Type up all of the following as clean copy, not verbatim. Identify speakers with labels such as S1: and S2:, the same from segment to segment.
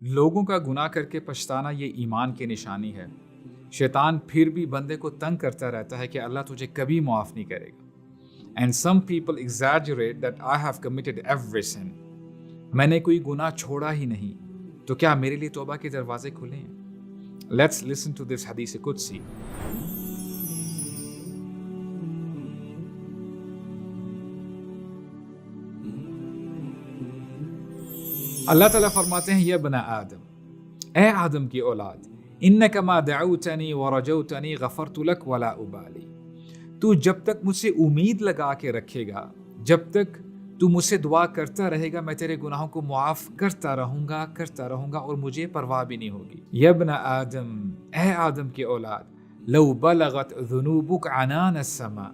S1: لوگوں کا گناہ کر کے پچھتانا یہ ایمان کی نشانی ہے۔ شیطان پھر بھی بندے کو تنگ کرتا رہتا ہے کہ اللہ تجھے کبھی معاف نہیں کرے گا۔ And some people exaggerate that I have committed every sin۔ میں نے کوئی گناہ چھوڑا ہی نہیں، تو کیا میرے لیے توبہ کے دروازے کھلے ہیں؟ Let's listen to this حدیث قدسی۔ اللہ تعالیٰ فرماتے ہیں، یا بنا آدم، اے آدم کی اولاد، انک ما دعوتنی ورجوتنی غفرت لک ولا ابالی۔ تو جب تک مجھ سے امید لگا کے رکھے گا، جب تک تو مجھ سے دعا کرتا رہے گا، میں تیرے گناہوں کو معاف کرتا رہوں گا اور مجھے پرواہ بھی نہیں ہوگی۔ یا ابن آدم، اے آدم کی اولاد، لو بلغت ذنوبک عنان السماء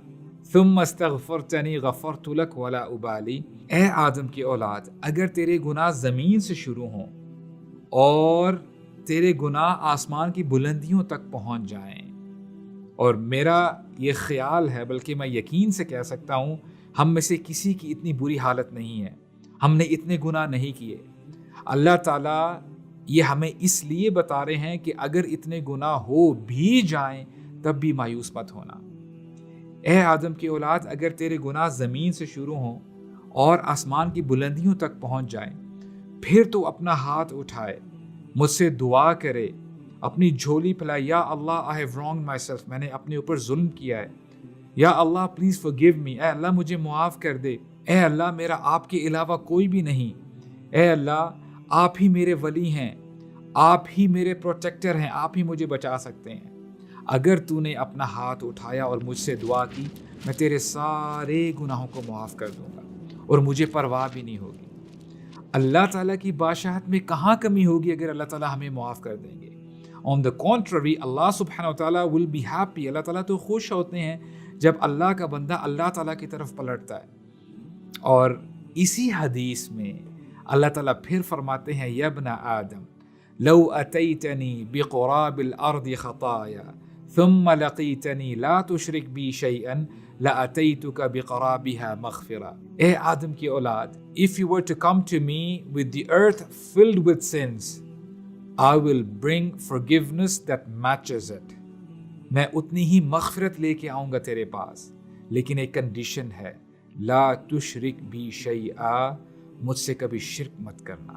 S1: ثم استغفرتنی غفرت لک ولا ابالی۔ اے آدم کی اولاد، اگر تیرے گناہ زمین سے شروع ہوں اور تیرے گناہ آسمان کی بلندیوں تک پہنچ جائیں، اور میرا یہ خیال ہے بلکہ میں یقین سے کہہ سکتا ہوں، ہم میں سے کسی کی اتنی بری حالت نہیں ہے، ہم نے اتنے گناہ نہیں کیے۔ اللہ تعالیٰ یہ ہمیں اس لیے بتا رہے ہیں کہ اگر اتنے گناہ ہو بھی جائیں تب بھی مایوس مت ہونا۔ اے آدم کی اولاد، اگر تیرے گناہ زمین سے شروع ہوں اور آسمان کی بلندیوں تک پہنچ جائیں، پھر تو اپنا ہاتھ اٹھائے، مجھ سے دعا کرے، اپنی جھولی پھیلائے، یا اللہ I have wronged myself، میں نے اپنے اوپر ظلم کیا ہے، یا اللہ پلیز forgive me، اے اللہ مجھے معاف کر دے، اے اللہ میرا آپ کے علاوہ کوئی بھی نہیں، اے اللہ آپ ہی میرے ولی ہیں، آپ ہی میرے پروٹیکٹر ہیں، آپ ہی مجھے بچا سکتے ہیں۔ اگر تو نے اپنا ہاتھ اٹھایا اور مجھ سے دعا کی، میں تیرے سارے گناہوں کو معاف کر دوں گا اور مجھے پرواہ بھی نہیں ہوگی۔ اللہ تعالیٰ کی بادشاہت میں کہاں کمی ہوگی اگر اللہ تعالیٰ ہمیں معاف کر دیں گے؟ On the contrary، اللہ سبحانہ و تعالیٰ will be happy، اللہ تعالیٰ تو خوش ہوتے ہیں جب اللہ کا بندہ اللہ تعالیٰ کی طرف پلٹتا ہے۔ اور اسی حدیث میں اللہ تعالیٰ پھر فرماتے ہیں، یا ابن آدم لو اتیتنی بقراب الارض خطایا ثم لقیتنی لا تشرک بی شیئا لاتیتک بقرابها مغفرہ۔ اے آدم کی اولاد، if you were to come to me with the earth filled with sins، I will bring forgiveness that matches it۔ میں اتنی ہی مغفرت لے کے آؤں گا تیرے پاس، لیکن ایک کنڈیشن ہے، لا تشرک بی شیئا، مجھ سے کبھی شرک مت کرنا۔